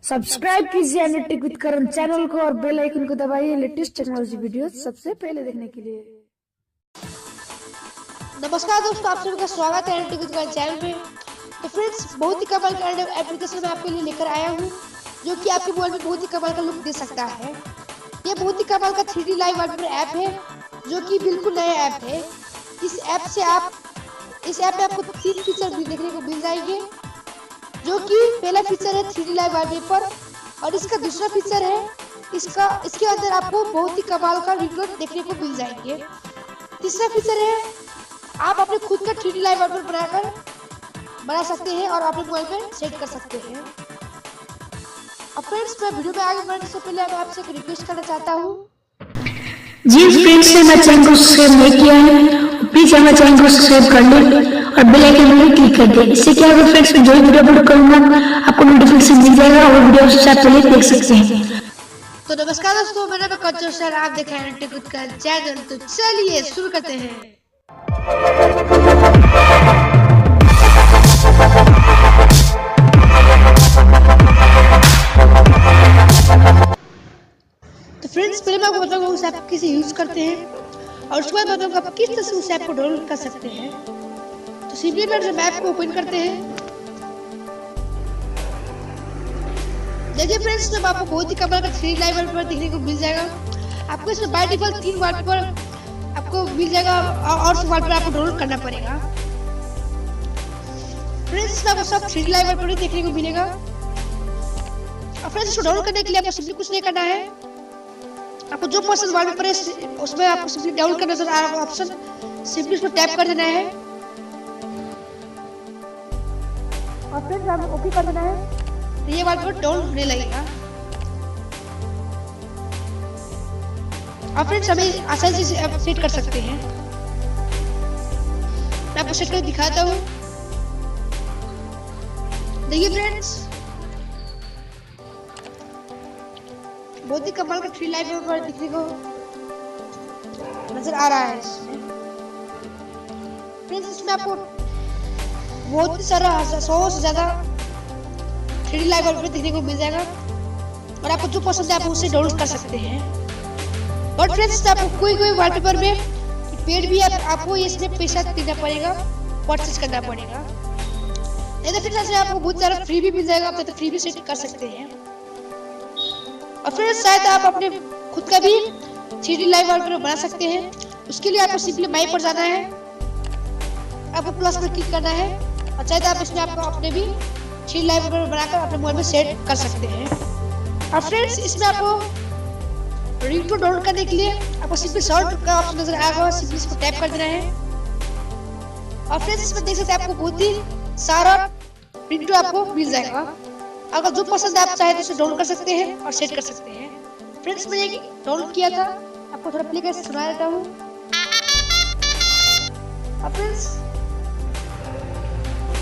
Subscribe कीजिए एनर्टिक with Karan channel को और बेल आइकन को दबाइए लेटेस्ट टेक्नोलॉजी वीडियो सबसे पहले देखने के लिए। नमस्कार दोस्तों, आप सभी का स्वागत है एनर्टिक विद करण चैनल पे। तो फ्रेंड्स, बहुत ही कमाल का एप्लीकेशन मैं आपके लिए लेकर आया हूँ जो कि आपके मोबाइल में बहुत ही कमाल का लुक दे सकता है। ये बहुत ही कमाल का 3D लाइव वॉलपेपर ऐप है जो कि बिल्कुल नया ऐप है। इस ऐप में आपको 3 फीचर भी देखने को मिल जाएंगे, जो कि पहला फीचर है 3D लाइव वॉलपेपर और इसका दूसरा फीचर है इसके अंदर आपको बहुत ही कमाल का रिंगटोन देखने को मिल जाएंगे। तीसरा फीचर है आप अपने खुद का 3D लाइव वॉलपेपर बना सकते हैं और अपने मोबाइल पे सेट कर सकते हैं। अब फ्रेंड्स, मैं वीडियो में आगे बढ़ने से पहले मैं आपसे एक रिक्वेस्ट करना चाहता हूँ। जी फ्रेंड्स, ने हमारे चैनल को सब्सक्राइब नहीं किया है प्लीज हमारे चैनल को सब्सक्राइब कर लें और बेल आइकन में क्लिक कर दें। इससे क्या होगा फ्रेंड्स, मैं जो वीडियो अपलोड करूंगा आपको नोटिफिकेशन मिल जाएगा और वीडियो सबसे पहले देख सकते हैं। तो नमस्कार दोस्तों, मेरा नाम कंचन सर, आप देख रहे हैं एनर्टिक विद करण चैनल। तो चलिए शुरू करते हैं। तो फ्रेंड्स, पहले मैं आपको बताऊंगा उस ऐप को कैसे यूज करते हैं और उसके बाद बताऊंगा आप किस तरह से उस ऐप को डाउनलोड कर सकते हैं। तो सिंपली जब ऐप को ओपन करते हैं, देखिए फ्रेंड्स, जब आपको बहुत ही कमाल का 3D लाइव वॉलपेपर देखने को मिल जाएगा। आपको इसमें बाय डिफॉल्ट 3 वॉलपेपर आपको मिल जाएगा और उस वॉलपेपर आपको डाउनलोड करना पड़ेगा। फ्रेंड्स, इसमें आपको सब 3D लाइव वॉलपेपर देखने को मिलेगा। और फ्रेंड्स, इसको डाउनलोड करने के लिए आपको सिंपली कुछ नहीं करना है। आपको जो पसंद वॉलपेपर है उसमें आपको सिंपली डाउनलोड करना नजर आ रहा ऑप्शन, सिंपली उसको टैप कर देना है और फ्रेंड्स आपको ओके कर देना है। तो ये वॉलपेपर डाउनलोड होने लगेगा और फ्रेंड्स हमें आसानी से सेट कर सकते हैं। मैं आपको सेट करके दिखाता हूँ। देखिए फ्रेंड्स, बहुत ही कमाल का 3D लाइव वॉलपेपर दिखने को नजर आ रहा है इसमें। फ्रेंड्स, इसमें आपको बहुत ही सारा 100 से ज्यादा 3D लाइव वॉलपेपर देखने को मिल जाएगा और आपको जो पसंद है आप उसे डाउनलोड कर सकते हैं। और फ्रेंड्स, आपको कोई वॉलपेपर में पेड भी आपको इसमें पैसा देना पड़ेगा, परचेज करना पड़ेगा। नहीं तो फ्रेंड्स, आपको बहुत सारा फ्री भी मिल जाएगा, आप तो फ्री भी सेट कर सकते हैं। और फिर शायद आप अपने खुद का भी 3D लाइव वॉलपेपर बना सकते हैं। उसके लिए आपको सिंपली माई पर जाना है, आपको प्लस पर क्लिक करना है और शायद आप इसमें आपको अपने भी 3D लाइव वॉलपेपर बनाकर अपने मोबाइल में सेट कर सकते हैं। और फ्रेंड्स, इसमें आपको रिंगटोन डाउनलोड करने के लिए आपको सिंपली सर्च का ऑप्शन नजर आएगा, सिंपली इसको टैप कर देना है। और फ्रेंड्स, इसमें देख सकते हैं आपको बहुत ही सारा रिंगटोन आपको मिल जाएगा। अगर जो पसंद आप चाहे तो उसे डाउनलोड कर सकते हैं और सेट कर सकते हैं। फ्रेंड्स, मैंने डाउनलोड किया था, आपको थोड़ा प्ले करके सुना देता हूँ। अब फ्रेंड्स,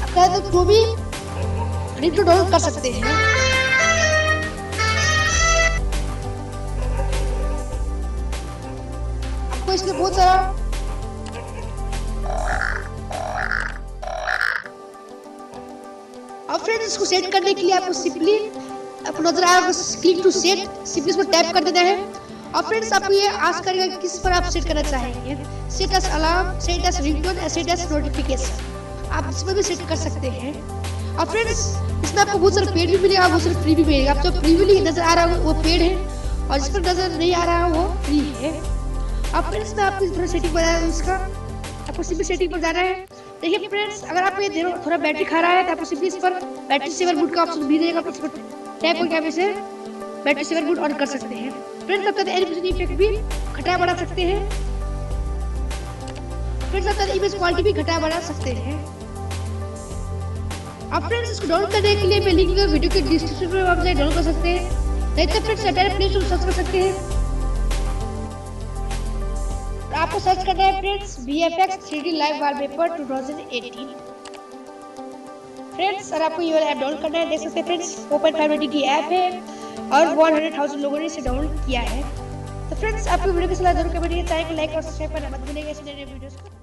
आप चाहे तो जो भी रिंगटोन डाउनलोड कर सकते हैं। आपको इसमें बहुत सारा और फ्रेंड्स, इसको सेट करने के लिए आपको सिंपली आपको नजर आ रहा है क्लिक टू सेट, सिंपली इसको टैप कर देना है। और फ्रेंड्स, आपको ये आस्क करेगा किस पर आप सेट करना चाहेंगे, set as alarm, set as ringtone, set as notification, आप इसमें भी सेट कर सकते हैं। और फ्रेंड्स, इसमें आपको बहुत सारे पेड भी मिलेगा, बहुत सारे फ्री भी मिलेगा। आप जो फ्री नजर आ रहा है वो पेड है और जिस पर नजर नहीं आ रहा है वो फ्री है। अब फ्रेंड्स, मैं आपको थोड़ा सेटिंग बनाया है उसका, आपको सिंपली सेटिंग पर जाना है। देखिए फ्रेंड्स, अगर आप ये थोड़ा बैटरी खा रहा है तो आपको सिंपली इस पर बैटरी सेवर मोड का ऑप्शन मिलेगा, इस पर टैप करके आप इसे बैटरी सेवर मोड ऑन कर सकते हैं। फ्रेंड्स, आप एनिमेशन इफेक्ट भी घटा बढ़ा सकते हैं। फ्रेंड्स, आप इमेज क्वालिटी भी घटा बढ़ा सकते हैं। अब फ्रेंड्स, इसको डाउनलोड करने के लिए मैं लिंक वीडियो के डिस्क्रिप्शन में आप डाउनलोड कर सकते हैं, नहीं तो friends direct play store search कर सकते हैं। आपको सर्च करना है friends VFX 3D live wallpaper 2018। Friends, अगर आपको ये वाला ऐप डाउनलोड करना है, देख सकते हैं फ्रेंड्स 4.5 रेटिंग की ऐप है और 100,000 लोगों ने इसे डाउनलोड किया है। तो फ्रेंड्स, आपको वीडियो कैसा लगा जरूर कमेंट करिए, चैनल को लाइक और सब्सक्राइब करना मत भूलिएगा ऐसे नए वीडियोस को।